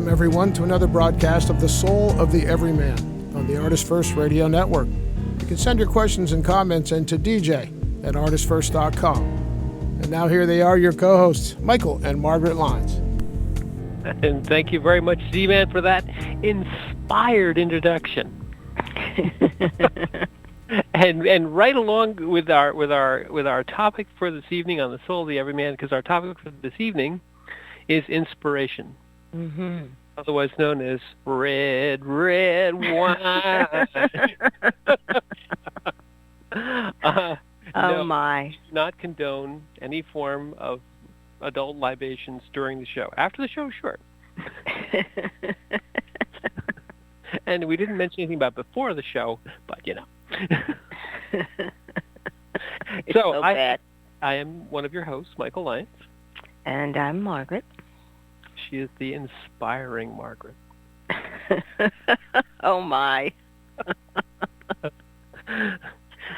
everyone, to another broadcast of The Soul of the Everyman on the ArtistFirst Radio Network. You can send your questions and comments in to dj@artistfirst.com. And now here they are, your co-hosts, Michael and Margaret Lyons. And thank you very much, Z-Man, for that inspired introduction. and right along with our topic for this evening on The Soul of the Everyman, because our topic for this evening is inspiration. Mm-hmm. Otherwise known as red wine. Oh, my. Not condone any form of adult libations during the show. After the show, sure. And we didn't mention anything about before the show, but you know. So bad. I am one of your hosts, Michael Lyons. And I'm Margaret. She is the inspiring Margaret. Oh, my.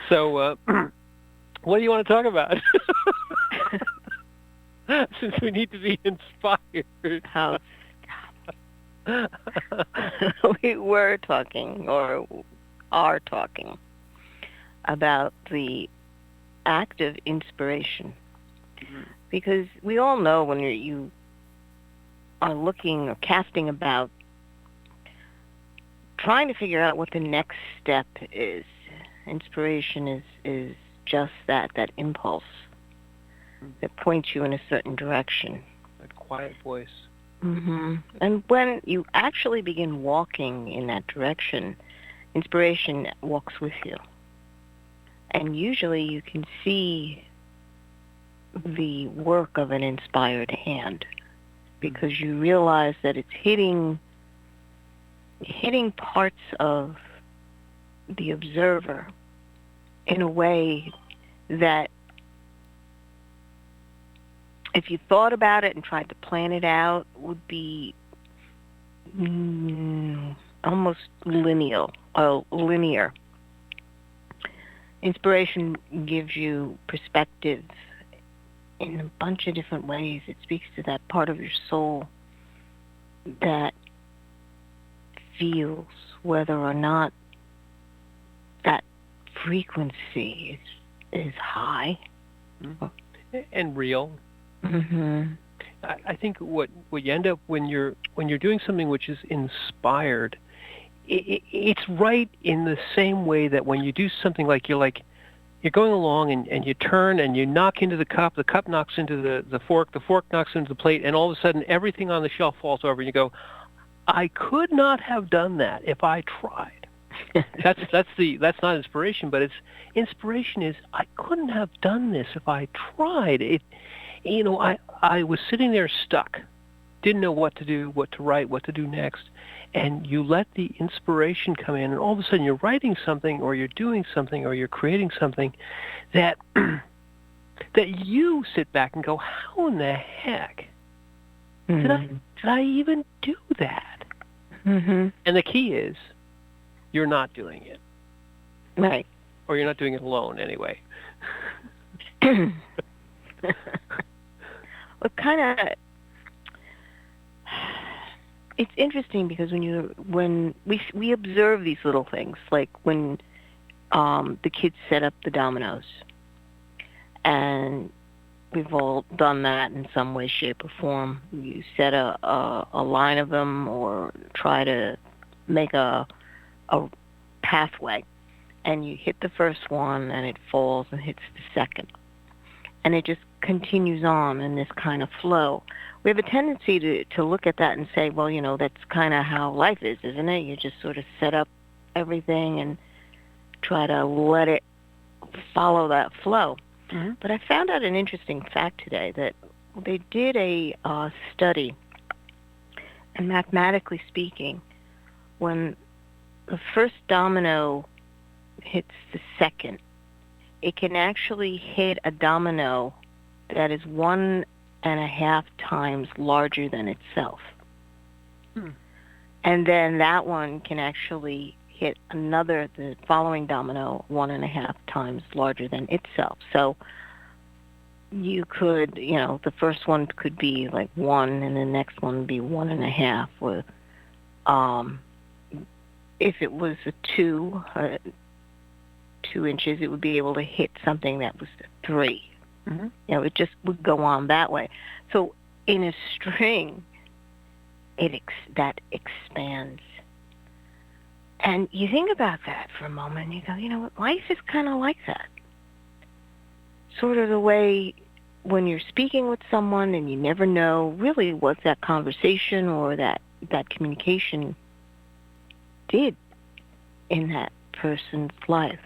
So, what do you want to talk about? Since we need to be inspired. Oh, we were talking, or are talking, about the act of inspiration. Mm-hmm. Because we all know when you are looking or casting about, trying to figure out what the next step is. Inspiration is just that impulse that points you in a certain direction. That quiet voice. Mm-hmm. And when you actually begin walking in that direction, inspiration walks with you. And usually you can see the work of an inspired hand because you realize that it's hitting parts of the observer in a way that if you thought about it and tried to plan it out would be almost linear. Inspiration gives you perspective in a bunch of different ways. It speaks to that part of your soul that feels whether or not that frequency is high. Mm-hmm. And real. Mm-hmm. I think what you end up when you're doing something which is inspired, it's right in the same way that when you do something like you're going along and you turn and you knock into the cup knocks into the fork knocks into the plate, and all of a sudden everything on the shelf falls over and you go, I could not have done that if I tried. That's not inspiration, but it's inspiration is I couldn't have done this if I tried. I was sitting there stuck, didn't know what to do, what to write, what to do next, and you let the inspiration come in, and all of a sudden you're writing something, or you're doing something, or you're creating something that that you sit back and go, how in the heck did I even do that? Mm-hmm. And the key is, you're not doing it. Right. Or you're not doing it alone anyway. It's interesting because when we observe these little things, like when the kids set up the dominoes, and we've all done that in some way, shape, or form. You set a line of them or try to make a pathway, and you hit the first one and it falls and hits the second. And it just continues on in this kind of flow. We have a tendency to look at that and say, well, that's kind of how life is, isn't it? You just sort of set up everything and try to let it follow that flow. Mm-hmm. But I found out an interesting fact today that they did a study, and mathematically speaking, when the first domino hits the second, it can actually hit a domino that is 1.5 times larger than itself. And then that one can actually hit the following domino 1.5 times larger than itself. So you could, the first one could be like 1, and the next one would be 1.5. Or if it was a 2 inches, it would be able to hit something that was 3. Mm-hmm. It just would go on that way. So in a string, that expands. And you think about that for a moment, and you go, what, life is kind of like that. Sort of the way when you're speaking with someone and you never know really what that conversation or that communication did in that person's life.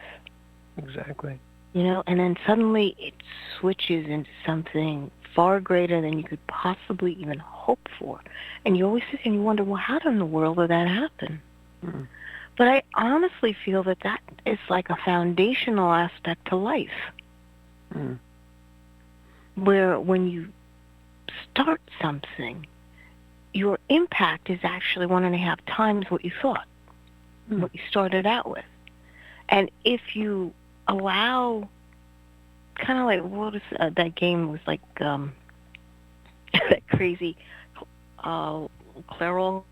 Exactly. And then suddenly it switches into something far greater than you could possibly even hope for. And you always sit and you wonder, well, how in the world did that happen? Mm-hmm. But I honestly feel that is like a foundational aspect to life. Mm. Where when you start something, your impact is actually 1.5 times what you thought, what you started out with. And if you allow, kind of like, what is that game was like, that crazy Clairol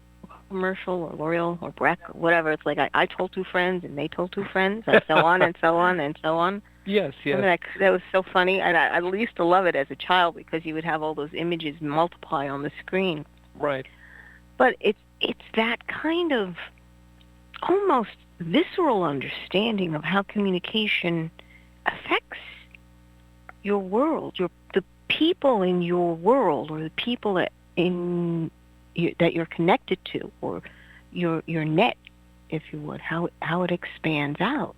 commercial, or L'Oreal, or Breck, or whatever. It's like, I told 2 friends, and they told 2 friends, and so on, and so on, and so on. Yes. I mean, that was so funny. I used to love it as a child because you would have all those images multiply on the screen. Right. But it's that kind of almost visceral understanding of how communication affects your world, the people in your world, or the people that you're connected to, or your net, if you would, how it expands out.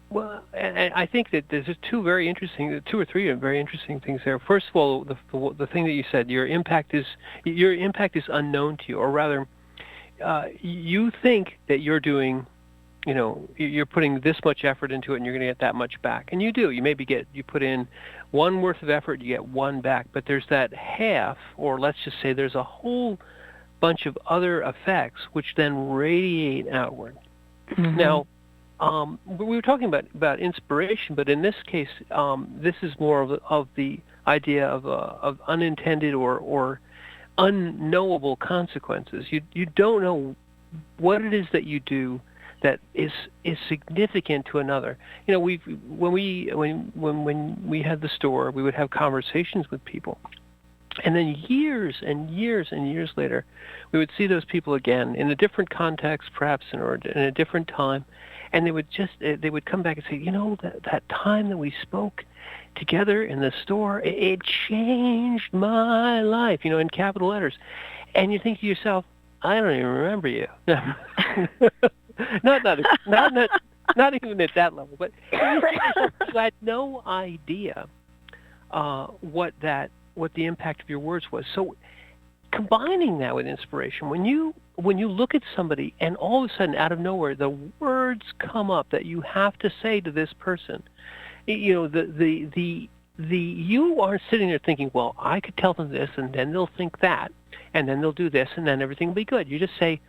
Well, and I think that there's 2 or 3 very interesting things there. First of all, the thing that you said, your impact is unknown to you, or rather, you think that you're doing, you're putting this much effort into it, and you're going to get that much back, and you do. You put in 1 worth of effort, you get 1 back, but there's that half, or let's just say there's a whole bunch of other effects which then radiate outward. Mm-hmm. Now, we were talking about inspiration, but in this case, this is more of the idea of unintended or unknowable consequences. You don't know what it is that you do that is significant to another. When we had the store, we would have conversations with people, and then years and years and years later, we would see those people again in a different context, perhaps in a different time. And they would come back and say, that time that we spoke together in the store, it changed my life, in capital letters. And you think to yourself, I don't even remember you. not even at that level, but you had no idea what the impact of your words was. So combining that with inspiration, when you look at somebody and all of a sudden out of nowhere the words come up that you have to say to this person, you aren't sitting there thinking, well, I could tell them this and then they'll think that and then they'll do this and then everything will be good. You just say,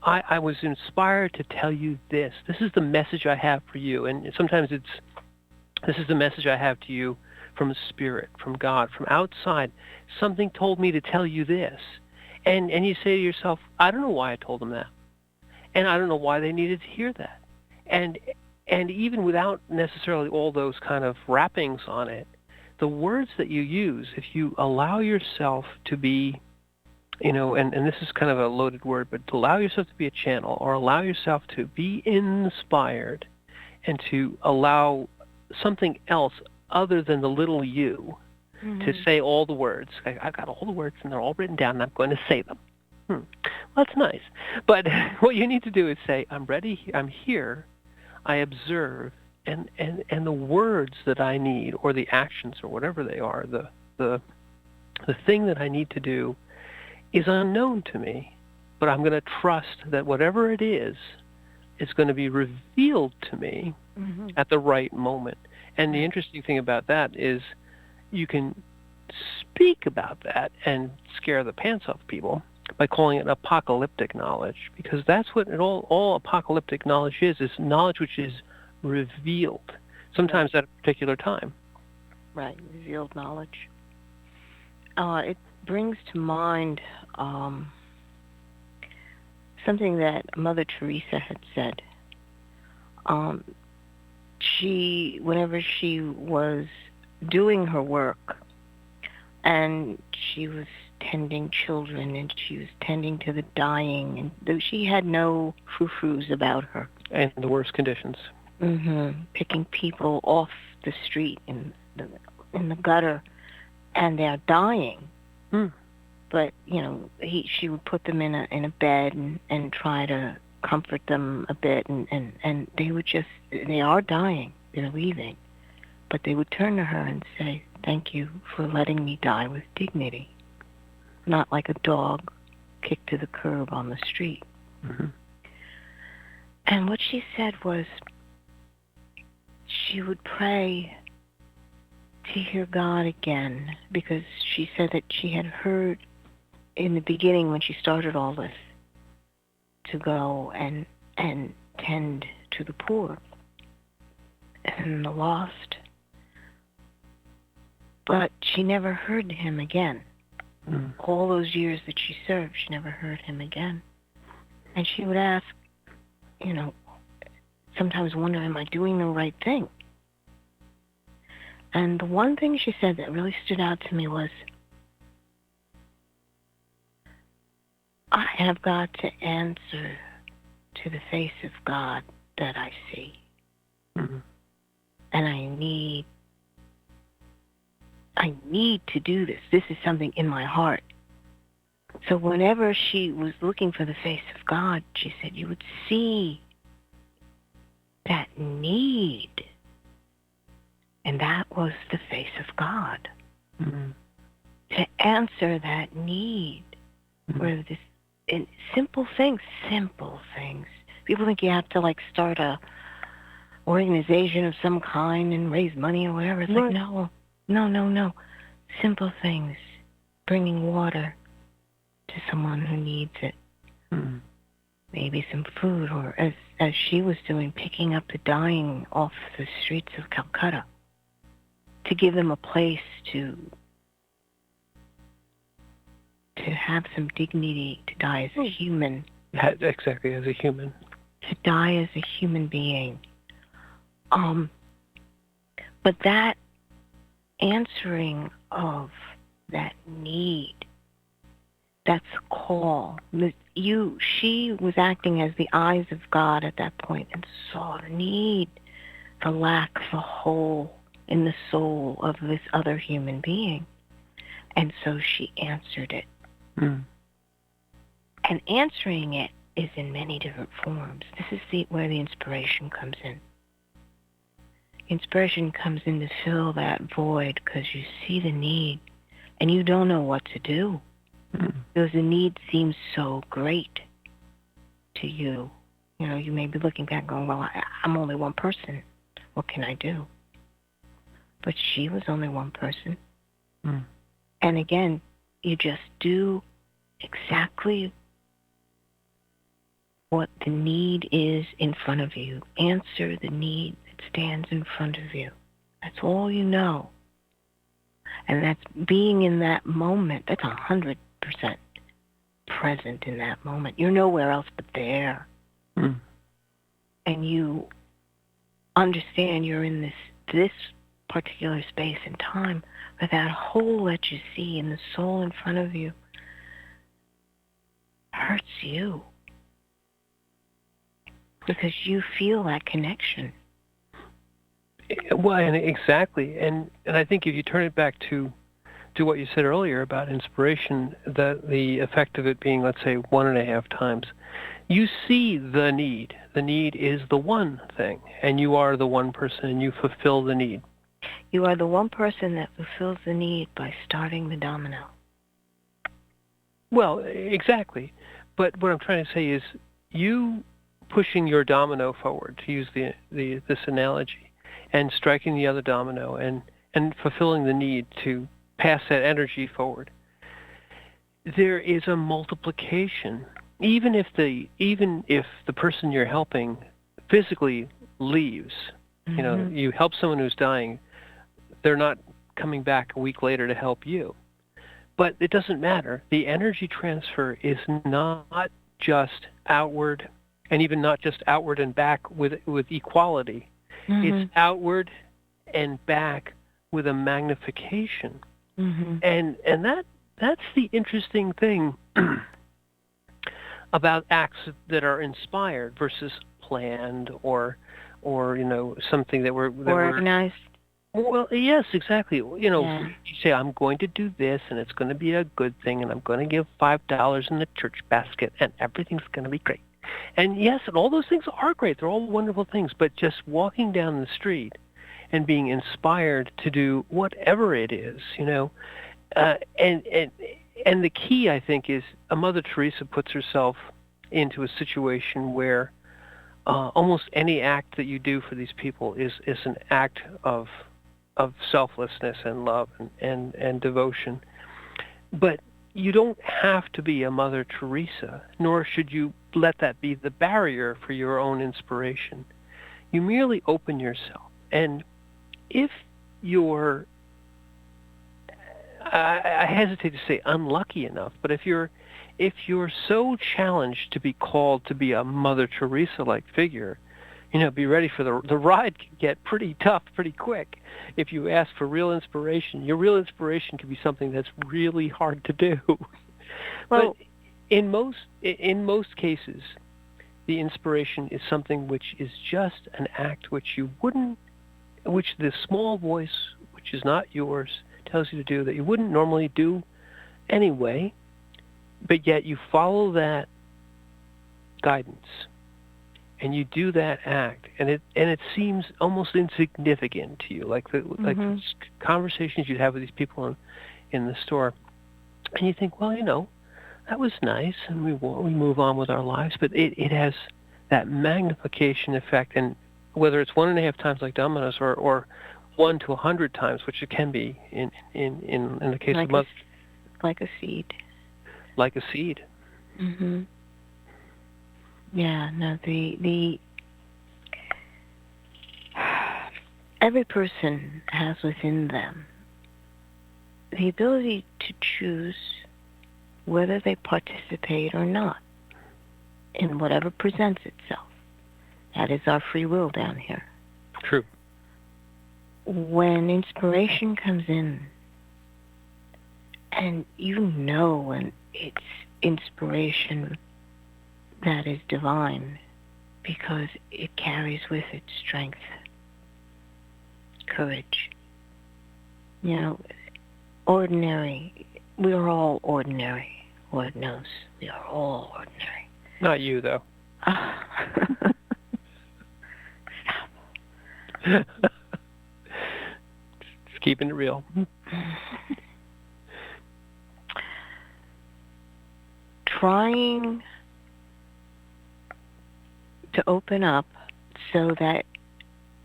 I was inspired to tell you this. This is the message I have for you. And sometimes this is the message I have to you from Spirit, from God, from outside. Something told me to tell you this. And you say to yourself, I don't know why I told them that. And I don't know why they needed to hear that. And even without necessarily all those kind of wrappings on it, the words that you use, if you allow yourself to be, and this is kind of a loaded word, but to allow yourself to be a channel, or allow yourself to be inspired, and to allow something else other than the little you to say all the words. I've got all the words and they're all written down and I'm going to say them. Well, that's nice. But what you need to do is say, I'm ready, I'm here, I observe, and the words that I need, or the actions, or whatever they are, the thing that I need to do is unknown to me, but I'm going to trust that whatever it is going to be revealed to me at the right moment. And the interesting thing about that is you can speak about that and scare the pants off people by calling it apocalyptic knowledge, because that's what all apocalyptic knowledge is knowledge which is revealed. sometimes at a particular time. Right, revealed knowledge. It brings to mind something that Mother Teresa had said. Whenever she was doing her work, and she was tending children, and she was tending to the dying, and she had no frou-frous about her. And the worst conditions. Picking people off the street in the gutter, and they're dying. But she would put them in a bed and try to comfort them a bit, and they are dying, they're leaving, but they would turn to her and say, "Thank you for letting me die with dignity, not like a dog kicked to the curb on the street." And what she said was, she would pray to hear God again, because she said that she had heard in the beginning, when she started all this, to go and tend to the poor and the lost. But she never heard him again. All those years that she served, she never heard him again. And she would ask, sometimes wonder, am I doing the right thing? And the one thing she said that really stood out to me was, I have got to answer to the face of God that I see. And I need to do this. This is something in my heart. So whenever she was looking for the face of God, she said, you would see that need. And that was the face of God. To answer that need. Where this, in simple things. People think you have to start a organization of some kind and raise money or whatever. It's like, no. Simple things. Bringing water to someone who needs it. Maybe some food, or as she was doing, picking up the dying off the streets of Calcutta to give them a place to have some dignity, to die as a human. Exactly, as a human. To die as a human being. But that answering of that need, that's a call. She was acting as the eyes of God at that point and saw the need, the lack, the hole in the soul of this other human being. And so she answered it. And answering it is in many different forms. This is where the inspiration comes in. Inspiration comes in to fill that void because you see the need and you don't know what to do. Because the need seems so great to you. You may be looking back going, well, I'm only one person. What can I do? But she was only one person. And again, you just do exactly what the need is in front of you. Answer the need that stands in front of you. That's all you know. And that's being in that moment. That's 100% present in that moment. You're nowhere else but there. And you understand you're in this particular space and time, but that hole that you see in the soul in front of you hurts you because you feel that connection. Well, and exactly, and I think if you turn it back to what you said earlier about inspiration, the effect of it being, let's say, 1.5 times, you see the need. The need is the one thing, and you are the one person, and you fulfill the need. You are the one person that fulfills the need by starting the domino. Well, exactly. But what I'm trying to say is you pushing your domino forward, to use this analogy, and striking the other domino and fulfilling the need to pass that energy forward. There is a multiplication. Even if the person you're helping physically leaves, You know, you help someone who's dying, they're not coming back a week later to help you. But it doesn't matter. The energy transfer is not just outward, and even not just outward and back with equality. It's outward and back with a magnification. And that's the interesting thing about acts that are inspired versus planned or you know, something that we're organized. Well, yes, exactly. You know, you say, I'm going to do this, and it's going to be a good thing, and I'm going to give $5 in the church basket, and everything's going to be great. And yes, and all those things are great. They're all wonderful things. But just walking down the street and being inspired to do whatever it is, you know, and the key, I think, is Mother Teresa puts herself into a situation where almost any act that you do for these people is an act of selflessness and love and devotion. But you don't have to be a Mother Teresa, nor should you let that be the barrier for your own inspiration. You merely open yourself. And if you're, I hesitate to say unlucky enough, but if you're so challenged to be called to be a Mother Teresa-like figure, you know, be ready for the ride can get pretty tough pretty quick. If you ask for real inspiration, your real inspiration can be something that's really hard to do. Well, but in most cases, the inspiration is something which is just an act which the small voice, which is not yours, tells you to do that you wouldn't normally do anyway, but yet you follow that guidance. And you do that act, and it seems almost insignificant to you, like the conversations you have with these people in the store, and you think, well, you know, that was nice, and we move on with our lives. But it has that magnification effect, and whether it's 1.5 times like dominoes or 1 to 100 times, which it can be in the case of mother, like a seed. Like a seed. Yeah, no, the every person has within them the ability to choose whether they participate or not in whatever presents itself. That is our free will down here. True. When inspiration comes in, and you know when it's inspiration that is divine, because it carries with it strength, courage. You know, ordinary. We are all ordinary. Lord knows we are all ordinary. Not you, though. Stop. Just keeping it real. Trying to open up so that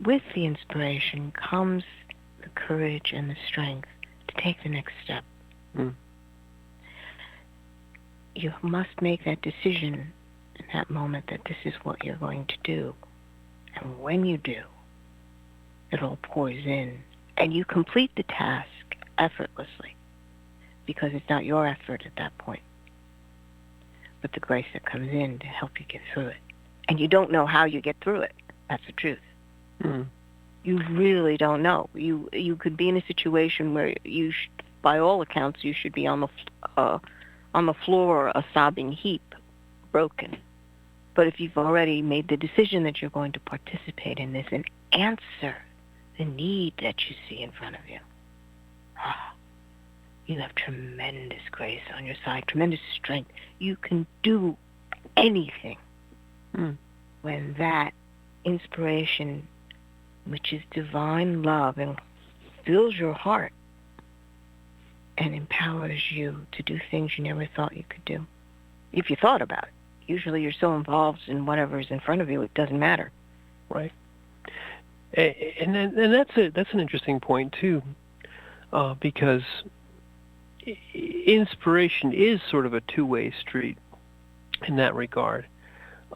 with the inspiration comes the courage and the strength to take the next step. You must make that decision in that moment that this is what you're going to do. And when you do, it all pours in. And you complete the task effortlessly because it's not your effort at that point, but the grace that comes in to help you get through it. And you don't know how you get through it. That's the truth. You really don't know. You could be in a situation where by all accounts, you should be on the floor, a sobbing heap, broken. But if you've already made the decision that you're going to participate in this and answer the need that you see in front of you, you have tremendous grace on your side, tremendous strength. You can do anything. When that inspiration, which is divine love, and fills your heart and empowers you to do things you never thought you could do. If you thought about it. Usually you're so involved in whatever is in front of you, it doesn't matter. Right. And that's an interesting point, too, because inspiration is sort of a two-way street in that regard.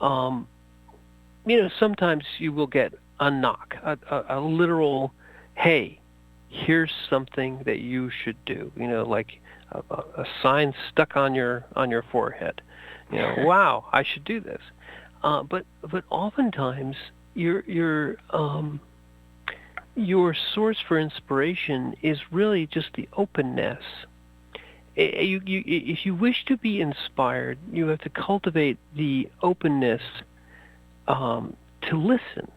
You know, sometimes you will get a knock, a literal, hey, here's something that you should do. Like a sign stuck on your forehead. Wow, I should do this. But oftentimes your source for inspiration is really just the openness. If you wish to be inspired, you have to cultivate the openness to listen.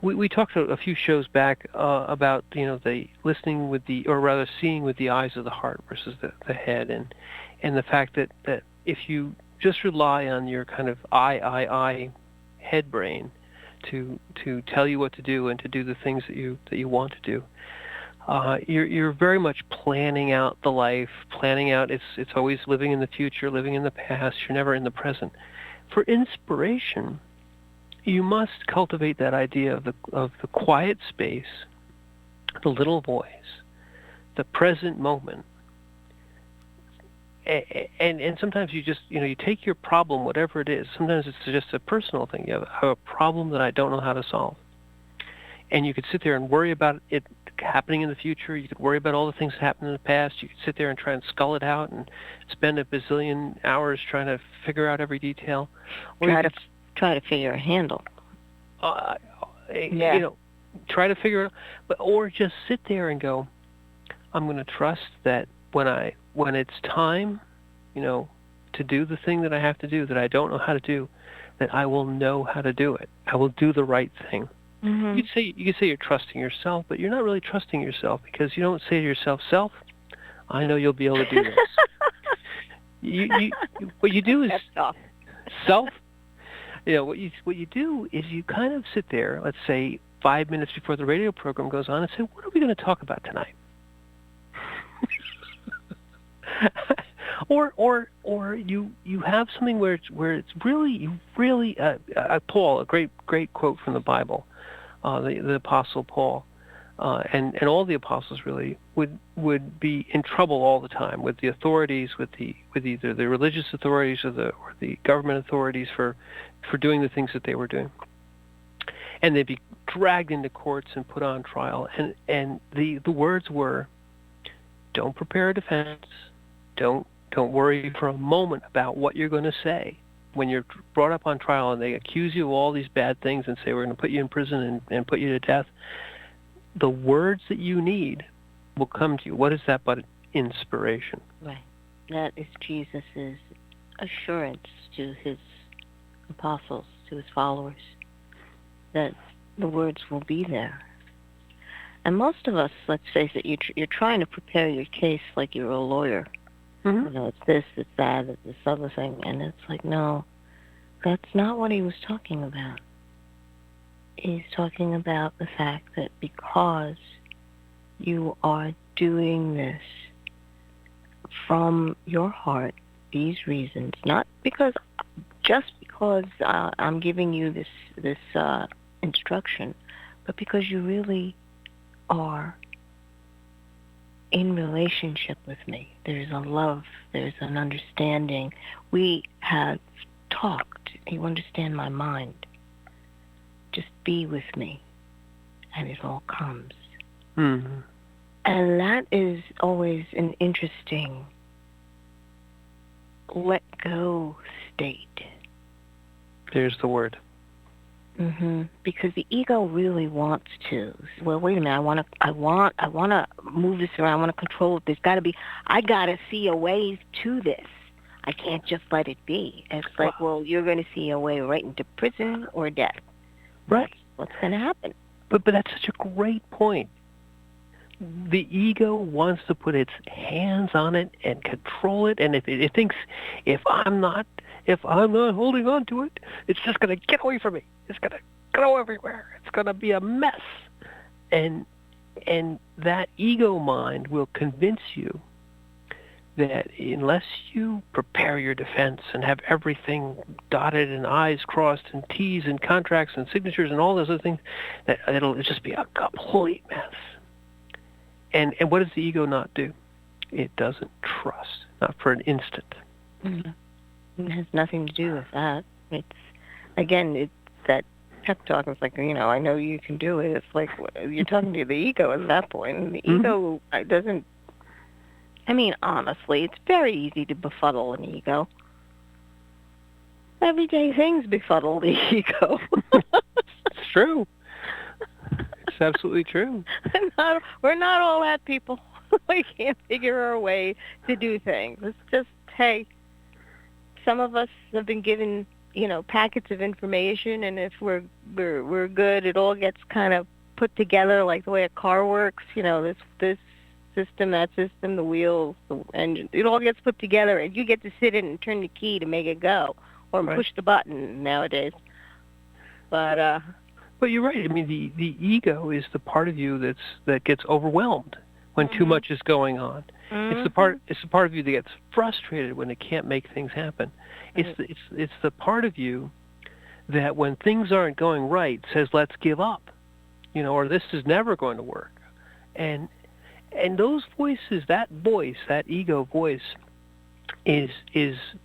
We talked a few shows back about the listening with the, or rather seeing with the eyes of the heart versus the head, and the fact that if you just rely on your kind of I head brain to tell you what to do and to do the things that you want to do, you're very much planning out the life, planning out. It's always living in the future, living in the past. You're never in the present. For inspiration, you must cultivate that idea of the quiet space, the little voice, the present moment. And sometimes you just, you take your problem, whatever it is. Sometimes it's just a personal thing. You have a problem that I don't know how to solve. And you could sit there and worry about it happening in the future. You could worry about all the things that happened in the past. You could sit there and try and skull it out and spend a bazillion hours trying to figure out every detail. Or try to figure a handle. Try to figure it out. Or just sit there and go, I'm going to trust that when it's time, to do the thing that I have to do, that I don't know how to do, that I will know how to do it. I will do the right thing. Mm-hmm. You could say you're trusting yourself, but you're not really trusting yourself, because you don't say to yourself, "Self, I know you'll be able to do this." What you do is self. What you do is you kind of sit there, let's say 5 minutes before the radio program goes on, and say, "What are we going to talk about tonight?" or you have something where it's really Paul, a great quote from the Bible, the Apostle Paul, and all the apostles really would be in trouble all the time with the authorities, with either the religious authorities or the government authorities for doing the things that they were doing, and they'd be dragged into courts and put on trial, and the words were, don't prepare a defense, don't worry for a moment about what you're going to say when you're brought up on trial and they accuse you of all these bad things and say we're going to put you in prison and put you to death. The words that you need will come to you. What is that but inspiration? Right. That is Jesus' assurance to his apostles, to his followers, that the words will be there. And most of us, let's face it, you're trying to prepare your case like you're a lawyer. Mm-hmm. It's this, it's that, it's this other thing. And it's like, no, that's not what he was talking about. He's talking about the fact that because you are doing this from your heart, these reasons, not just because I'm giving you this instruction, but because you really are in relationship with me. There's a love, there's an understanding. We have talked. You understand my mind. Just be with me, and it all comes. Mm-hmm. And that is always an interesting let go state. There's the word. Mm-hmm. Because the ego really wants to. Well, wait a minute. I want to move this around. I want to control it. I got to see a way to this. I can't just let it be. It's like, well, you're going to see a way right into prison or death. Right. That's what's going to happen. But that's such a great point. The ego wants to put its hands on it and control it, and if it thinks if I'm not holding on to it, it's just going to get away from me. It's going to go everywhere. It's going to be a mess. And that ego mind will convince you that unless you prepare your defense and have everything dotted and I's crossed and T's and contracts and signatures and all those other things, that it'll just be a complete mess. And what does the ego not do? It doesn't trust, not for an instant. Mm-hmm. It has nothing to do with that. It's that pep talk. It's like, I know you can do it. It's like you're talking to the ego at that point, and the ego doesn't. I mean, honestly, it's very easy to befuddle an ego. Everyday things befuddle the ego. It's true. It's absolutely true. We're not all that people. We can't figure our way to do things. It's just, hey, some of us have been given, packets of information, and if we're good, it all gets kind of put together like the way a car works. This system, that system, the wheels, the engine. It all gets put together, and you get to sit in and turn the key to make it go, or push the button nowadays. But you're right. I mean, the ego is the part of you that gets overwhelmed when too much is going on. It's the part of you that gets frustrated when it can't make things happen. It's the part of you that when things aren't going right says, let's give up, or this is never going to work. And those voices, that ego voice, is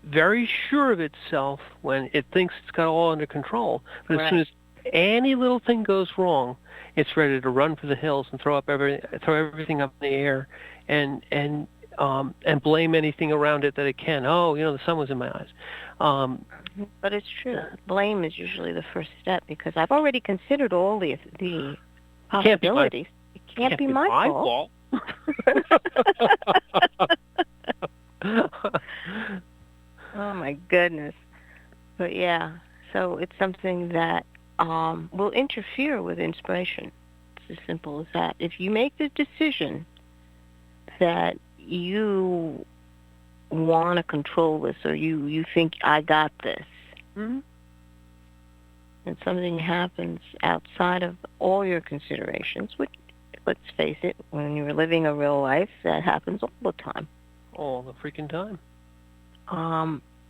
very sure of itself when it thinks it's got all under control. But as soon as any little thing goes wrong, it's ready to run for the hills and throw everything up in the air, and blame anything around it that it can. Oh, the sun was in my eyes. But it's true. Blame is usually the first step, because I've already considered all the possibilities. It can't be my fault. Oh my goodness. But yeah, so it's something that will interfere with inspiration. It's as simple as that. If you make the decision that you want to control this, or you think, I got this, and something happens outside of all your considerations, which, let's face it, when you're living a real life, that happens all the time. All the freaking time.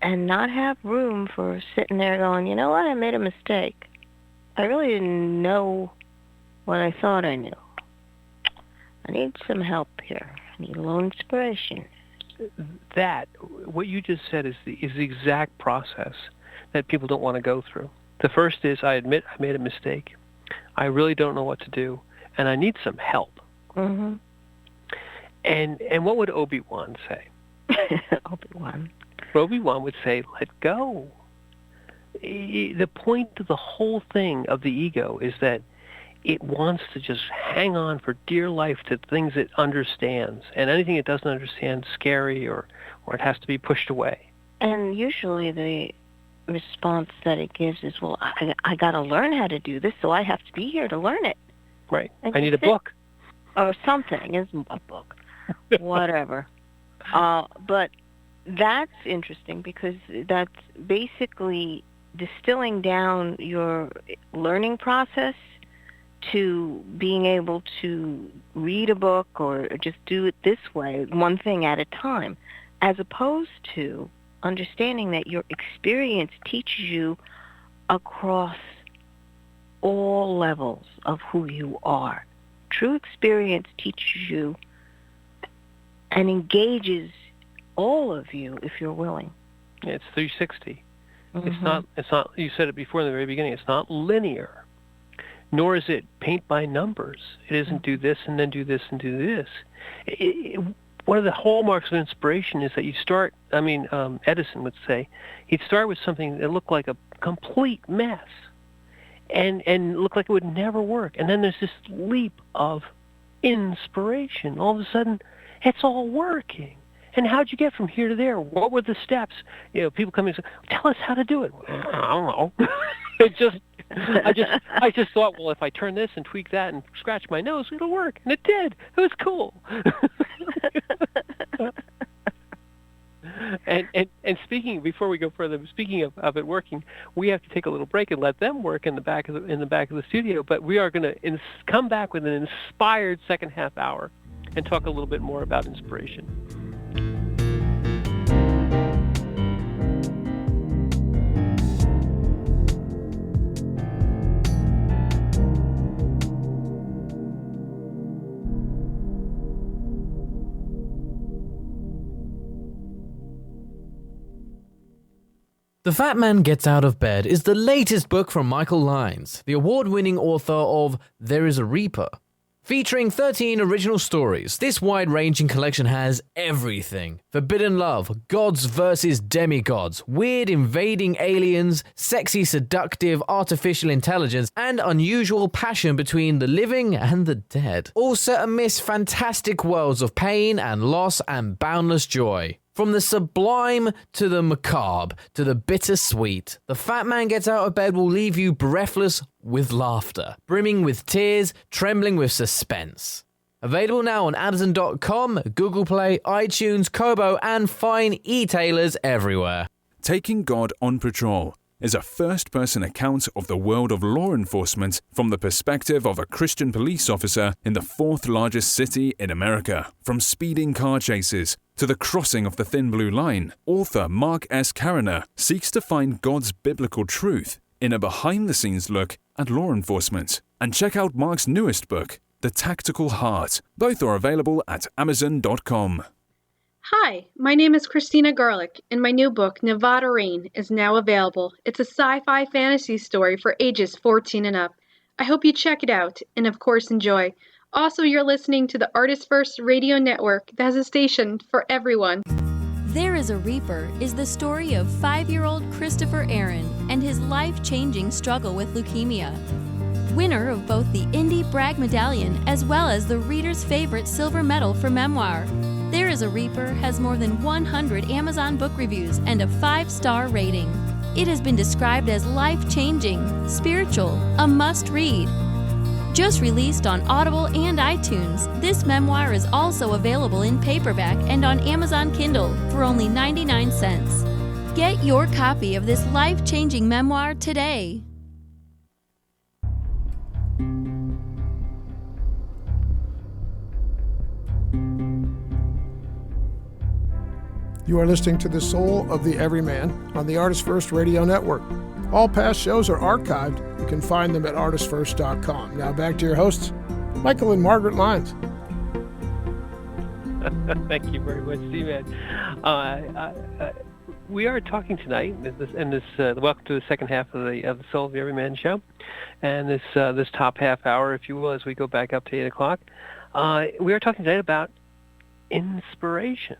And not have room for sitting there going, you know what, I made a mistake. I really didn't know what I thought I knew. I need some help here. I need a little inspiration. That, what you just said, is the exact process that people don't want to go through. The first is, I admit I made a mistake. I really don't know what to do, and I need some help. Mm-hmm. And what would Obi-Wan say? Obi-Wan. Obi-Wan would say, let go. The point of the whole thing of the ego is that it wants to just hang on for dear life to things it understands, and anything it doesn't understand is scary, or it has to be pushed away. And usually the response that it gives is, well, I got to learn how to do this, so I have to be here to learn it. Right. I need a book. Or something. It's a book. Whatever. But that's interesting, because that's basically distilling down your learning process to being able to read a book or just do it this way, one thing at a time, as opposed to understanding that your experience teaches you across all levels of who you are. True experience teaches you and engages all of you if you're willing. It's 360. It's not, you said it before in the very beginning, it's not linear, nor is it paint by numbers. It isn't do this and then do this and do this. One of the hallmarks of inspiration is that you start, Edison would say, he'd start with something that looked like a complete mess and looked like it would never work. And then there's this leap of inspiration. All of a sudden, it's all working. And how'd you get from here to there? What were the steps? People come in and say, tell us how to do it. I don't know. I just thought, well, if I turn this and tweak that and scratch my nose, it'll work. And it did. It was cool. And speaking, before we go further, speaking of it working, we have to take a little break and let them work in the back of the studio. But we are going to come back with an inspired second half hour and talk a little bit more about inspiration. The Fat Man Gets Out of Bed is the latest book from Michael Lyons, the award-winning author of There is a Reaper. Featuring 13 original stories, this wide-ranging collection has everything. Forbidden love, gods versus demigods, weird invading aliens, sexy seductive artificial intelligence, and unusual passion between the living and the dead. All set amidst fantastic worlds of pain and loss and boundless joy. From the sublime to the macabre to the bittersweet, The Fat Man Gets Out of Bed will leave you breathless with laughter, brimming with tears, trembling with suspense. Available now on Amazon.com, Google Play, iTunes, Kobo, and fine e-tailers everywhere. Taking God on Patrol is a first-person account of the world of law enforcement from the perspective of a Christian police officer in the fourth largest city in America. From speeding car chases to the crossing of the thin blue line, author Mark S. Cariner seeks to find God's biblical truth in a behind-the-scenes look at law enforcement. And check out Mark's newest book, The Tactical Heart. Both are available at Amazon.com. Hi, my name is Christina Garlick, and my new book, Nevada Rain, is now available. It's a sci-fi fantasy story for ages 14 and up. I hope you check it out, and of course enjoy. Also, you're listening to the ArtistFirst radio network that has a station for everyone. There is a Reaper is the story of 5-year-old Christopher Aaron and his life-changing struggle with leukemia. Winner of both the Indie Bragg Medallion as well as the reader's favorite silver medal for memoir. There is a Reaper has more than 100 Amazon book reviews and a 5-star rating. It has been described as life-changing, spiritual, a must-read. Just released on Audible and iTunes, this memoir is also available in paperback and on Amazon Kindle for only 99 cents. Get your copy of this life-changing memoir today. You are listening to The Soul of the Everyman on the ArtistFirst Radio Network. All past shows are archived. You can find them at ArtistFirst.com. Now back to your hosts, Michael and Margaret Lyons. Thank you very much, Steve. We are talking tonight, welcome to the second half of the Soul of the Everyman show, and this top half hour, if you will, as we go back up to 8 o'clock. We are talking tonight about inspiration.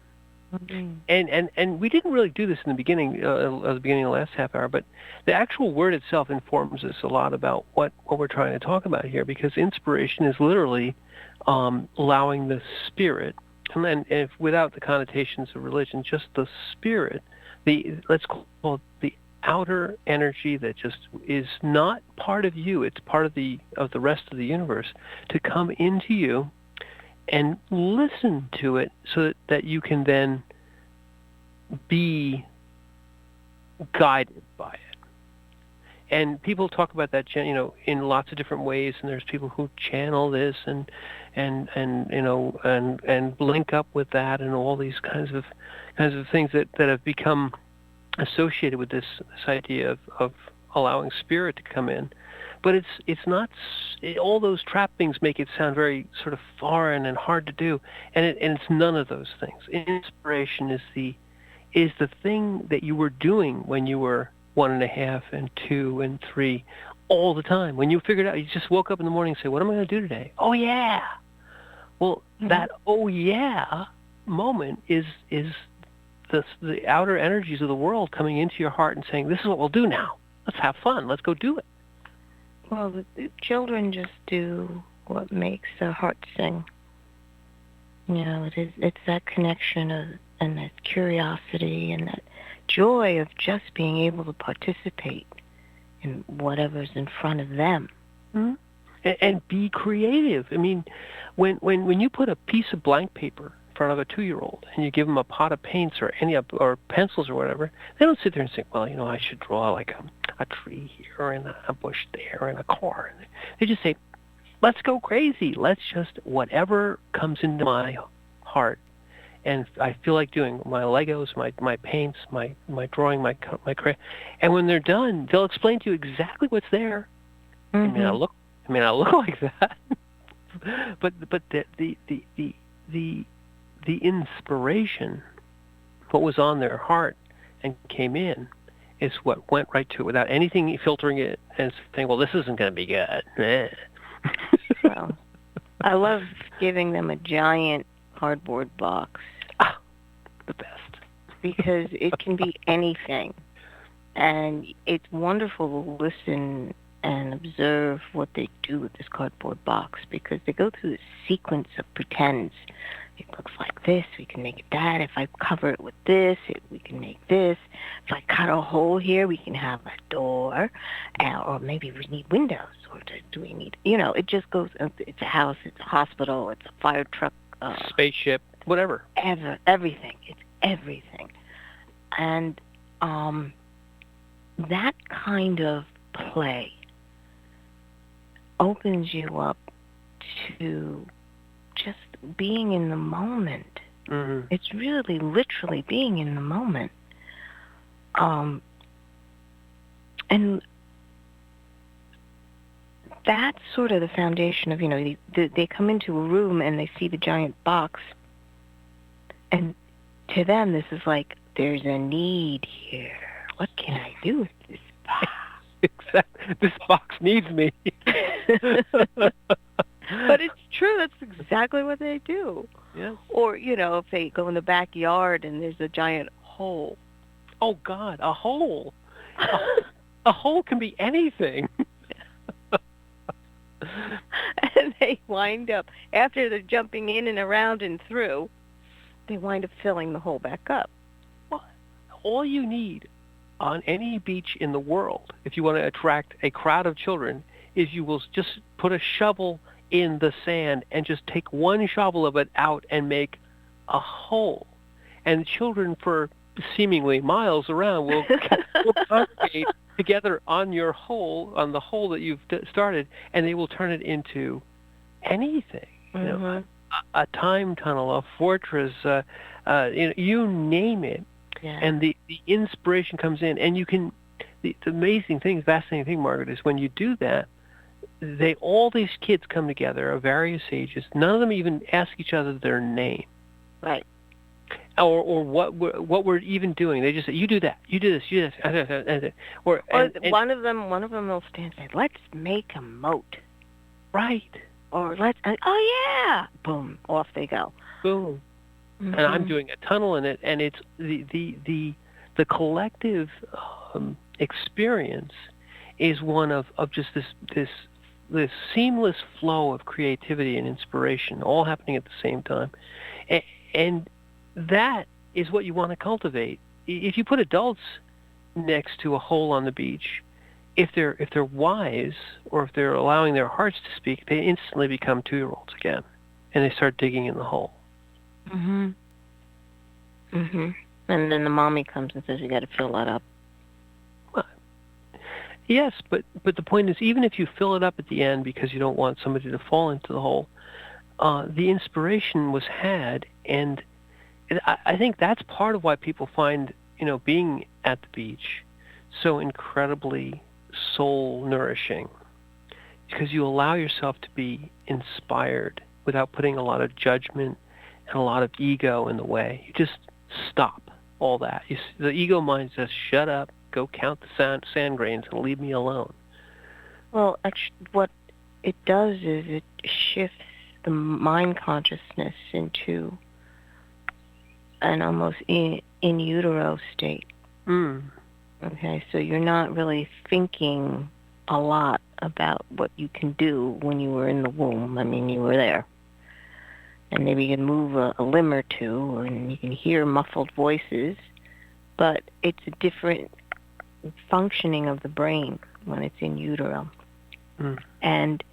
Mm-hmm. And we didn't really do this in the beginning of the last half hour, but the actual word itself informs us a lot about what we're trying to talk about here, because inspiration is literally allowing the spirit, and then if without the connotations of religion, just the spirit, let's call it the outer energy that just is not part of you, it's part of the rest of the universe, to come into you and listen to it so that you can then be guided by it. And people talk about that, in lots of different ways. And there's people who channel this and link up with that, and all these kinds of things that have become associated with this idea of allowing spirit to come in. But it's not. All those trappings make it sound very sort of foreign and hard to do, and it's none of those things. Inspiration is the thing that you were doing when you were 1.5 and 2 and 3 all the time. When you figured out, you just woke up in the morning and say, "What am I going to do today?" Oh yeah. Well, that oh yeah moment is the outer energies of the world coming into your heart and saying, "This is what we'll do now. Let's have fun. Let's go do it." Well, the children just do what makes their heart sing. It's that connection and that curiosity and that joy of just being able to participate in whatever's in front of them. Mm-hmm. And be creative. I mean, when you put a piece of blank paper in front of a 2-year-old and you give them a pot of paints or pencils or whatever, they don't sit there and say, "Well, I should draw like a tree here and a bush there and a car." They just say, "Let's go crazy. Let's just whatever comes into my heart and I feel like doing, my Legos, my paints, my drawing, my and when they're done, they'll explain to you exactly what's there. Mm-hmm. It may not look like that, but the inspiration, what was on their heart and came in, is what went right to it without anything filtering it and saying, well, this isn't going to be good. Well, I love giving them a giant cardboard box. Ah, the best. Because it can be anything. And it's wonderful to listen and observe what they do with this cardboard box, because they go through this sequence of pretends. It looks like this, we can make it that. If I cover it with this, we can make this. If I cut a hole here, we can have a door. Or maybe we need windows. Or do we need, it just goes, it's a house, it's a hospital, it's a fire truck. Spaceship, whatever. Everything. It's everything. And that kind of play opens you up to just being in the moment. Mm-hmm. It's really literally being in the moment. And that's sort of the foundation of, they come into a room and they see the giant box, and to them this is like, there's a need here. What can I do with this box? Exactly. This box needs me. But it's true. That's exactly what they do. Yeah. Or, if they go in the backyard and there's a giant hole. Oh, God, a hole. A hole can be anything. And they wind up, after they're jumping in and around and through, they wind up filling the hole back up. Well, all you need on any beach in the world, if you want to attract a crowd of children, is you will just put a shovel in the sand and just take one shovel of it out and make a hole. And children for seemingly miles around will congregate together on your hole, on the hole that you've started, and they will turn it into anything. Mm-hmm. A time tunnel, a fortress, you name it. Yeah. And the inspiration comes in, and you can. The amazing thing, fascinating thing, Margaret, is when you do that, all these kids come together of various ages. None of them even ask each other their name, right? Or what we're even doing. They just say, "You do that. You do this. You do this." Or one of them will stand and say, "Let's make a moat." Right. Or oh yeah, boom, off they go. Boom. Mm-hmm. And I'm doing a tunnel in it, and it's the collective experience is one of just this seamless flow of creativity and inspiration, all happening at the same time, and that is what you want to cultivate. If you put adults next to a hole on the beach, if they're wise, or if they're allowing their hearts to speak, they instantly become 2-year-olds again, and they start digging in the hole. Mhm. Mhm. And then the mommy comes and says, "You got to fill that up." Well, yes, but the point is, even if you fill it up at the end because you don't want somebody to fall into the hole, the inspiration was had, and I think that's part of why people find being at the beach so incredibly soul nourishing, because you allow yourself to be inspired without putting a lot of judgment and a lot of ego in the way. You just stop all that. The ego mind says, "Shut up, go count the sand grains and leave me alone." Well, actually, what it does is it shifts the mind consciousness into an almost in utero state. Mm. Okay, so you're not really thinking a lot about what you can do when you were in the womb. I mean, you were there. And maybe you can move a limb or two, and you can hear muffled voices, but it's a different functioning of the brain when it's in utero. Mm. And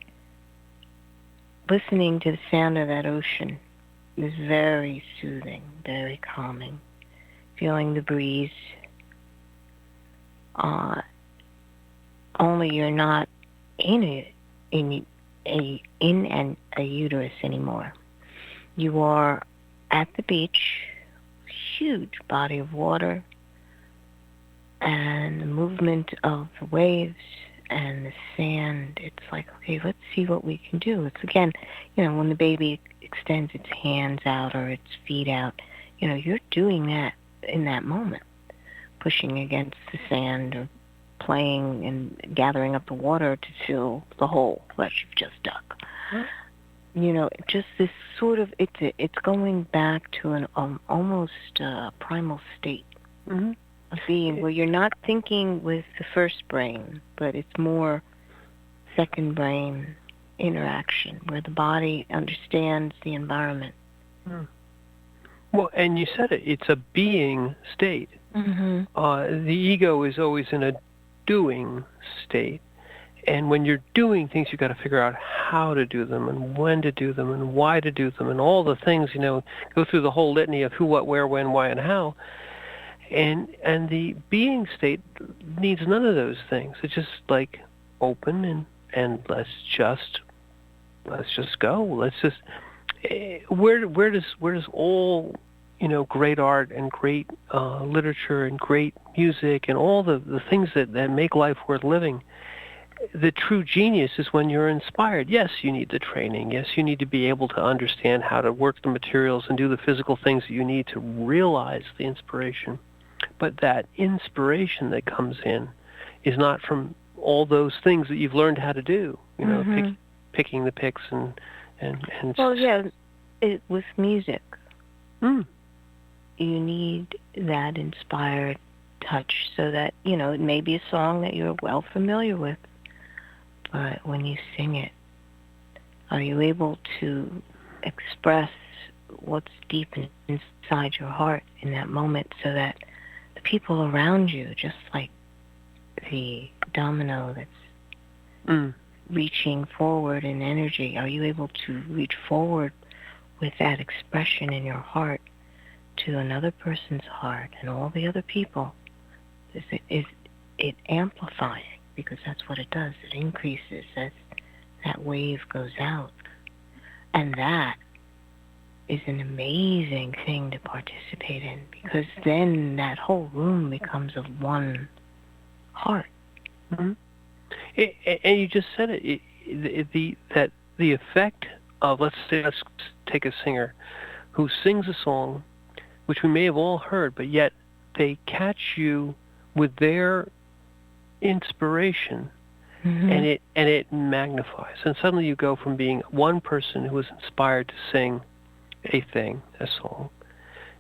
listening to the sound of that ocean is very soothing, very calming. Feeling the breeze. Only you're not in a uterus anymore. You are at the beach, huge body of water, and the movement of the waves and the sand. It's like, okay, let's see what we can do. It's again, when the baby extends its hands out or its feet out, you're doing that in that moment. pushing against the sand or playing and gathering up the water to fill the hole that you've just dug. Just this sort of, it's going back to an almost primal state of being, where you're not thinking with the first brain, but it's more second brain interaction, where the body understands the environment. Well, and you said it, it's a being state. The ego is always in a doing state. And when you're doing things, you've got to figure out how to do them and when to do them and why to do them and all the things, go through the whole litany of who, what, where, when, why, and how. And the being state needs none of those things. It's just like open and let's just go. Let's just where does all great art and great literature and great music and all the things that make life worth living, the true genius is when you're inspired. Yes, you need the training. Yes, you need to be able to understand how to work the materials and do the physical things that you need to realize the inspiration. But that inspiration that comes in is not from all those things that you've learned how to do. Picking the picks and. Well, yeah, with music, you need that inspired touch so that it may be a song that you're well familiar with, but when you sing it, are you able to express what's deep inside your heart in that moment, so that the people around you, just like the domino that's reaching forward in energy, are you able to reach forward with that expression in your heart to another person's heart and all the other people? Is it amplifying? Because that's what it does. It increases as that wave goes out. And that is an amazing thing to participate in, because then that whole room becomes of one heart. And you just said it. That the effect of, let's take a singer who sings a song, which we may have all heard, but yet they catch you with their inspiration, and it magnifies. And suddenly you go from being one person who was inspired to sing a song,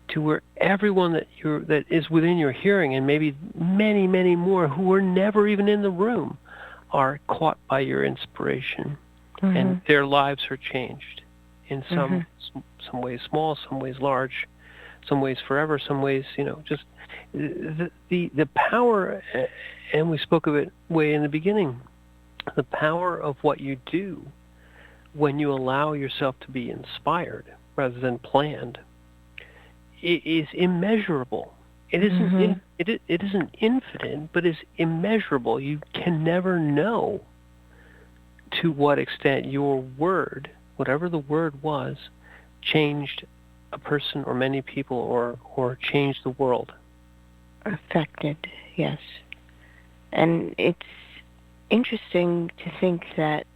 to where everyone that is within your hearing, and maybe many, many more who were never even in the room, are caught by your inspiration, and their lives are changed in some ways small, some ways large, some ways forever, some ways, just the power, and we spoke of it way in the beginning, the power of what you do when you allow yourself to be inspired rather than planned, it is immeasurable. It isn't it isn't infinite, but it's immeasurable. You can never know to what extent your word, whatever the word was, changed a person or many people, or changed the world. Affected, yes. And it's interesting to think that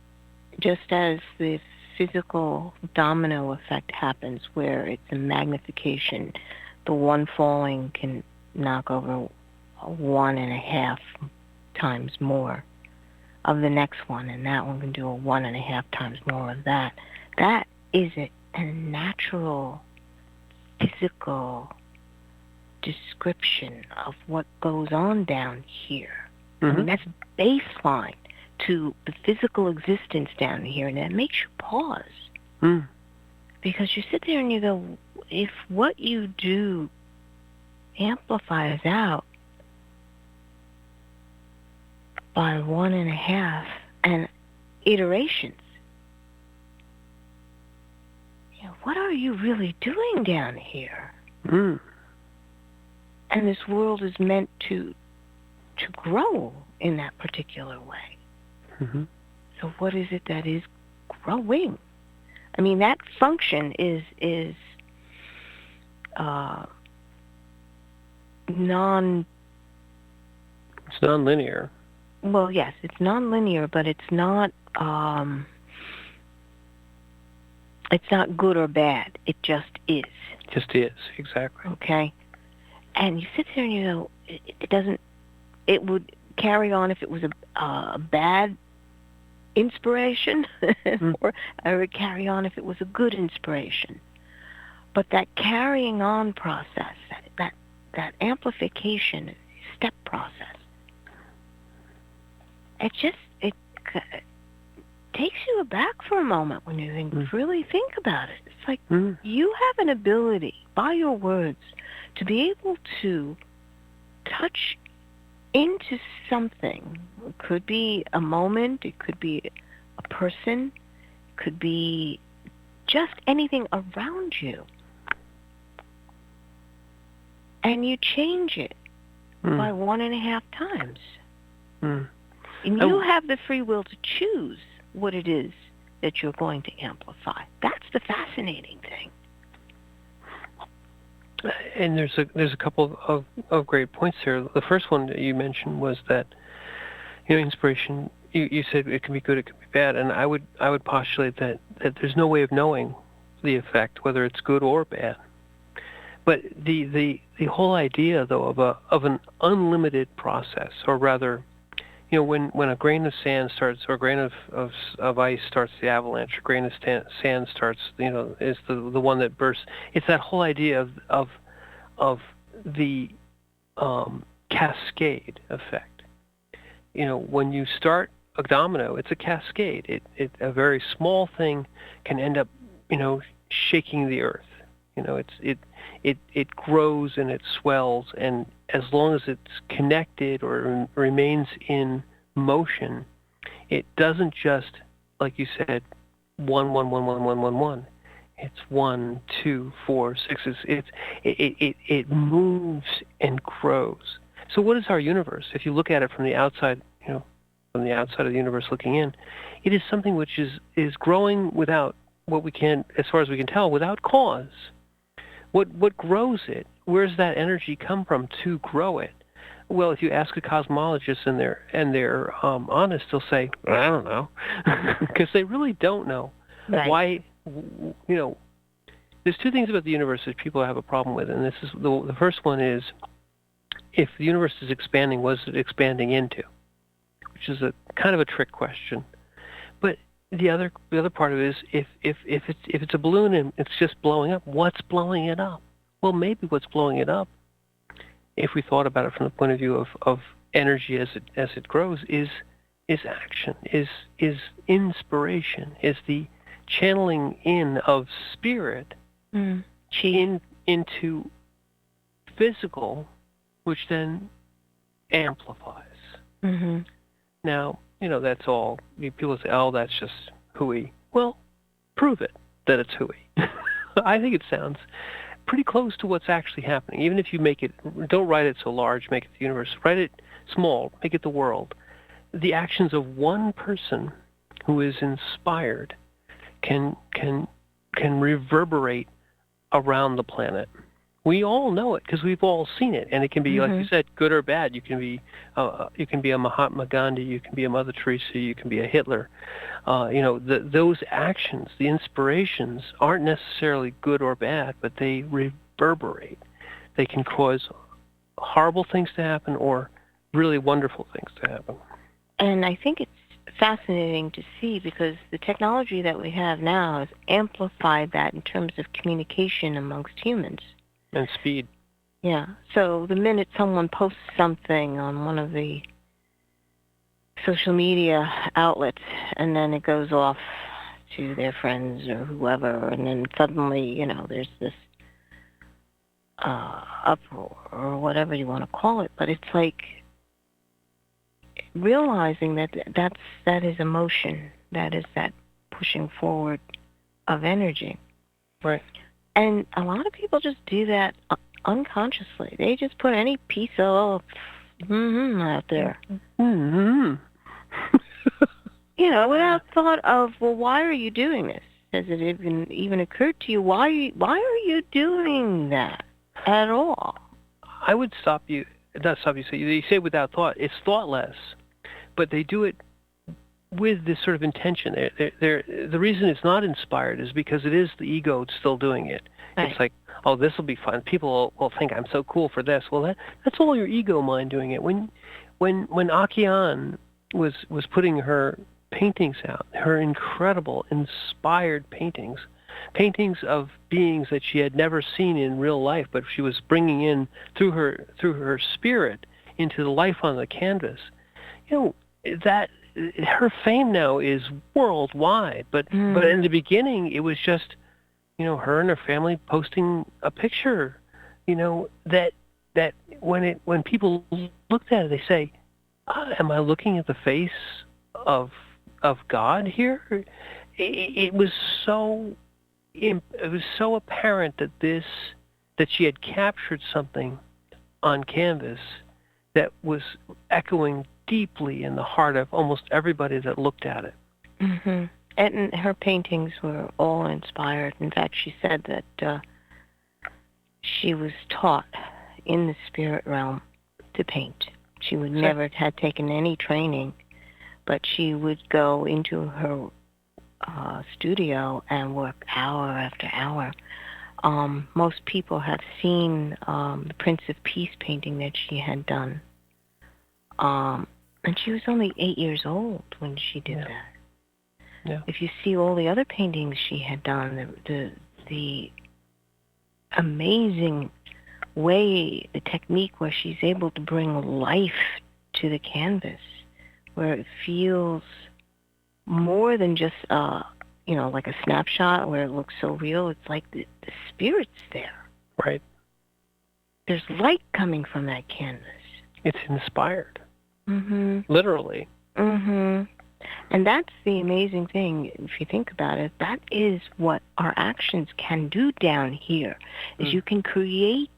just as the physical domino effect happens, where it's a magnification, the one falling can knock over 1.5 times more of the next one, and that one can do 1.5 times more of that. That is a natural physical description of what goes on down here. I mean, that's baseline to the physical existence down here, and that makes you pause. Because you sit there and you go, if what you do amplifies out by 1.5 and iterations, what are you really doing down here? And this world is meant to grow in that particular way. So what is it that is growing? I mean, that function is It's non-linear. Well, yes, it's non-linear, but it's not good or bad. It just is. Just is, exactly. Okay? And you sit there and you go, it doesn't. It would carry on if it was a bad inspiration, or it would carry on if it was a good inspiration. But that carrying on process, that amplification step process, it takes you aback for a moment when you really think about it. It's like you have an ability, by your words, to be able to touch into something. It could be a moment, it could be a person, it could be just anything around you. And you change it by 1.5 times. And you have the free will to choose what it is that you're going to amplify. That's the fascinating thing. And there's a couple of great points here. The first one that you mentioned was that, inspiration, you said it can be good, it can be bad, and I would postulate that there's no way of knowing the effect, whether it's good or bad. But the whole idea, though, of an unlimited process, or rather, when a grain of sand starts, or a grain of ice starts the avalanche, a grain of sand starts, is the one that bursts. It's that whole idea of the cascade effect. When you start a domino, it's a cascade. A very small thing can end up, shaking the earth. It grows and it swells, and as long as it's connected or remains in motion, it doesn't just, like you said, 1, 1, 1, 1, 1, 1, 1. It's 1, 2, 4, 6. It moves and grows. So what is our universe? If you look at it from the outside, from the outside of the universe looking in, it is something which is growing without what we can, as far as we can tell, without cause. What grows it? Where does that energy come from to grow it? Well, if you ask a cosmologist and they're honest, they'll say, I don't know, because they really don't know. Right. Why. There's two things about the universe that people have a problem with, and this is the first one is, if the universe is expanding, what is it expanding into? Which is a kind of a trick question. But the other part of it is, if it's a balloon and it's just blowing up, what's blowing it up? Well, maybe what's blowing it up, if we thought about it from the point of view of energy as it grows, is action, is inspiration, is the channeling in of spirit into physical, which then amplifies. Mm-hmm. Now, that's all. People say, oh, that's just hooey. Well, prove it that it's hooey. I think it sounds pretty close to what's actually happening. Even if you don't write it so large, make it the universe. Write it small, make it the world. The actions of one person who is inspired can reverberate around the planet. We all know it because we've all seen it, and it can be, like you said, good or bad. You can be a Mahatma Gandhi, you can be a Mother Teresa, you can be a Hitler. Those actions, the inspirations, aren't necessarily good or bad, but they reverberate. They can cause horrible things to happen or really wonderful things to happen. And I think it's fascinating to see, because the technology that we have now has amplified that in terms of communication amongst humans. And speed. Yeah. So the minute someone posts something on one of the social media outlets, and then it goes off to their friends or whoever, and then suddenly, there's this uproar or whatever you want to call it. But it's like realizing that is emotion, that is that pushing forward of energy. Right. And a lot of people just do that unconsciously. They just put any piece of out there. Mm-hmm. Without thought of, well, why are you doing this? Has it even occurred to you, why are you doing that at all? I would not stop you. So you say without thought. It's thoughtless, but they do it with this sort of intention. The reason it's not inspired is because it is the ego still doing it. Right. It's like, oh, this will be fun. People will think I'm so cool for this. Well, that's all your ego mind doing it. When Akian was putting her paintings out, her incredible, inspired paintings of beings that she had never seen in real life, but she was bringing in through her spirit into the life on the canvas. That her fame now is worldwide. But in the beginning, it was just her and her family posting a picture. That when people looked at it, they say, "Am I looking at the face of God here?" It was so apparent that she had captured something on canvas that was echoing deeply in the heart of almost everybody that looked at it. Mm-hmm. And her paintings were all inspired. In fact, she said that she was taught in the spirit realm to paint. She would never had taken any training, but she would go into her studio and work hour after hour. Most people have seen the Prince of Peace painting that she had done. And she was only 8 years old when she did that. Yeah. If you see all the other paintings she had done, the amazing way, the technique where she's able to bring life to the canvas, where it feels more than just like a snapshot where it looks so real. It's like the spirit's there. Right. There's light coming from that canvas. It's inspired. Mm-hmm. Literally. Mm-hmm. And that's the amazing thing, if you think about it. That is what our actions can do down here, is you can create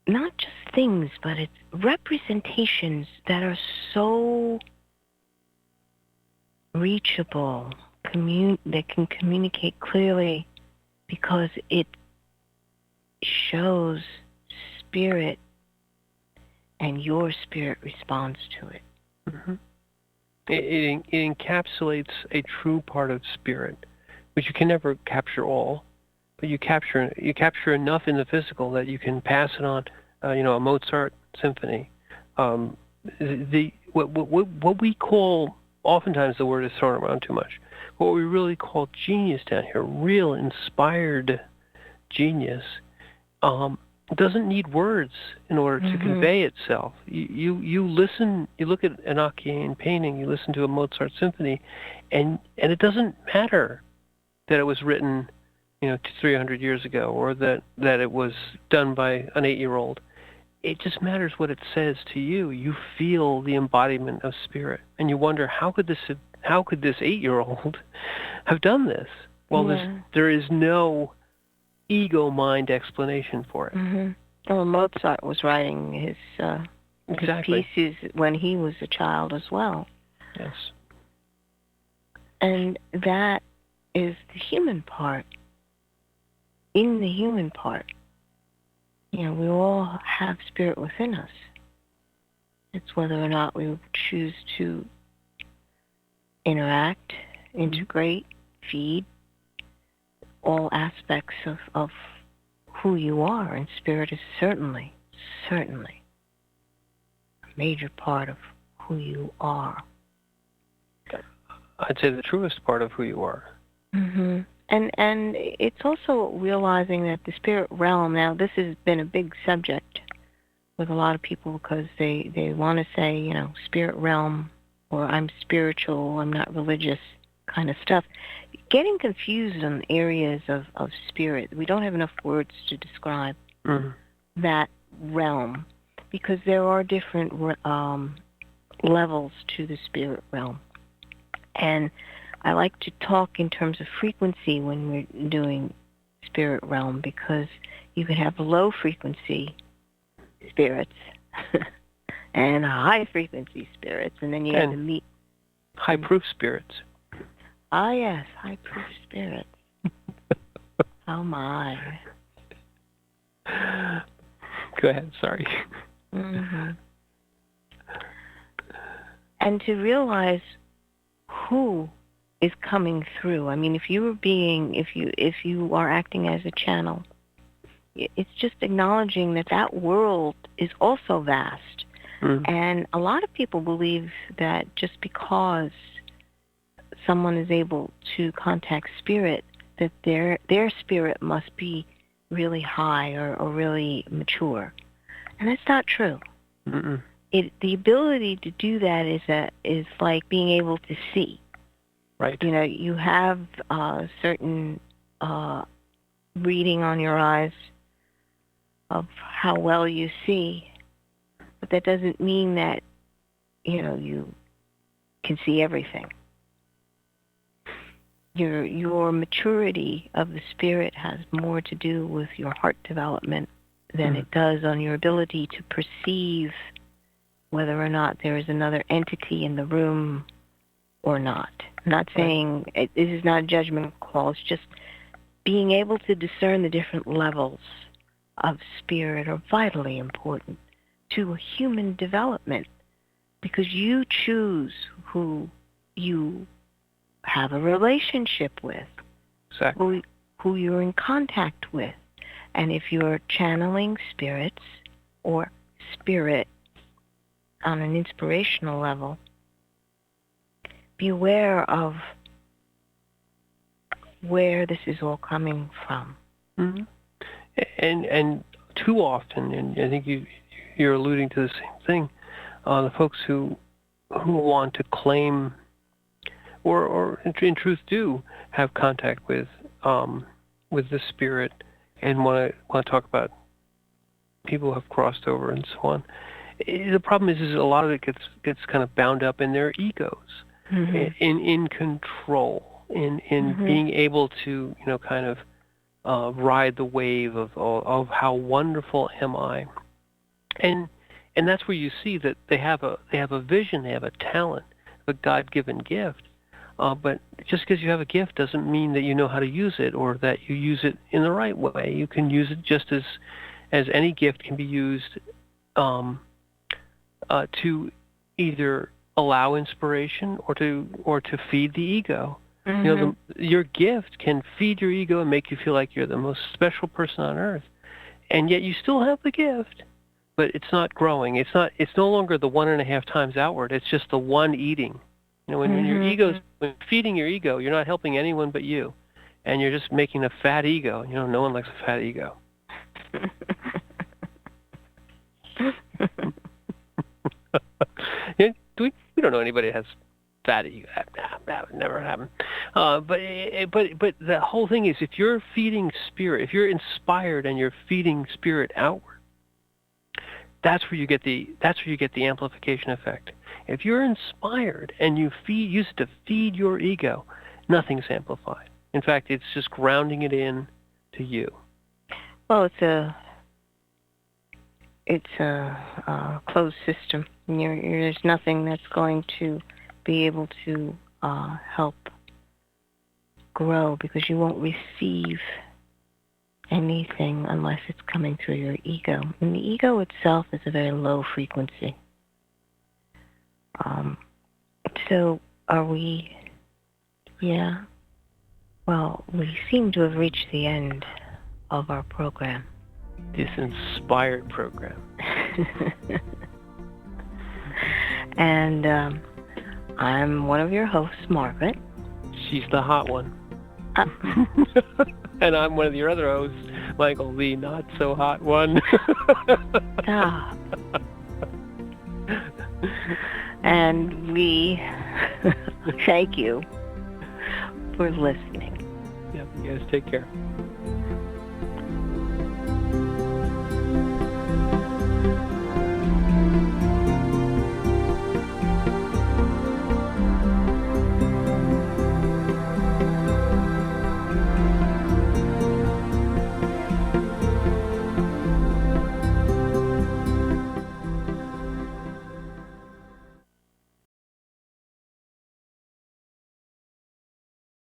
not just things, but it's representations that are so reachable, that can communicate clearly, because it shows spirit, and your spirit responds to it. Mm-hmm. It encapsulates a true part of spirit, which you can never capture all, but you capture enough in the physical that you can pass it on. A Mozart symphony. What we call, oftentimes the word is thrown around too much. What we really call genius down here, real inspired genius, doesn't need words in order to convey itself. You listen, you look at an Akian painting, you listen to a Mozart symphony, and it doesn't matter that it was written 300 years ago, or that it was done by an 8-year-old. It just matters what it says to you. You feel the embodiment of spirit, and you wonder, how could this 8-year-old have done this? Well, there is no ego mind explanation for it. Mm-hmm. Well, Mozart was writing his pieces when he was a child as well. Yes. And that is the human part. In the human part, we all have spirit within us. It's whether or not we choose to interact, integrate, feed all aspects of who you are. And spirit is certainly a major part of who you are. I'd say the truest part of who you are. Mm-hmm. And it's also realizing that the spirit realm, now this has been a big subject with a lot of people, because they want to say, spirit realm, or I'm spiritual, I'm not religious kind of stuff. Getting confused on areas of spirit. We don't have enough words to describe that realm, because there are different levels to the spirit realm. And I like to talk in terms of frequency when we're doing spirit realm, because you can have low frequency spirits and high frequency spirits, and then you have to meet high proof spirits. Ah, yes, high proof spirits. Oh my. Go ahead, sorry. Mm-hmm. And to realize who is coming through. I mean, if you are acting as a channel, it's just acknowledging that world is also vast. And a lot of people believe that just because someone is able to contact spirit, that their spirit must be really high or really mature, and that's not true. The ability to do that is like being able to see. Right. You know, you have certain reading on your eyes of how well you see, but that doesn't mean that, you know, you can see everything. Your maturity of the spirit has more to do with your heart development than it does on your ability to perceive whether or not there is another entity in the room or not. I'm not saying this is not a judgment call. It's just being able to discern the different levels of spirit are vitally important to human development, because you choose who you have a relationship with, Exactly. who you're in contact with. And if you're channeling spirits or spirit on an inspirational level, be aware of where this is all coming from. And too often, and I think you're alluding to the same thing, the folks who want to claim or in truth do have contact with the spirit and want to talk about people who have crossed over and so on. The problem is a lot of it gets kind of bound up in their egos, in control, in being able to, you know, kind of ride the wave of how wonderful am I, and that's where you see that they have a vision, they have a talent, a God-given gift. But just because you have a gift doesn't mean that you know how to use it or that you use it in the right way. You can use it just as any gift can be used to either allow inspiration or to feed the ego. You know, your gift can feed your ego and make you feel like you're the most special person on earth, and yet you still have the gift, but it's not growing. It's no longer the 1.5 times outward. It's just the one eating. You know, when feeding your ego, you're not helping anyone but you, and you're just making a fat ego. You know, no one likes a fat ego. We don't know anybody that has fat ego. That would never happen. But the whole thing is, if you're feeding spirit, if you're inspired and you're feeding spirit outward, that's where you get the amplification effect. If you're inspired and you use it to feed your ego, nothing's amplified. In fact, it's just grounding it in to you. Well, it's a closed system. There's nothing that's going to be able to help grow, because you won't receive anything unless it's coming through your ego. And the ego itself is a very low frequency. So are we? Yeah. Well, we seem to have reached the end of our program. This inspired program. And I'm one of your hosts, Margaret. She's the hot one. And I'm one of your other hosts, Michael, the not so hot one. Stop. And we thank you for listening. Yeah, you guys take care.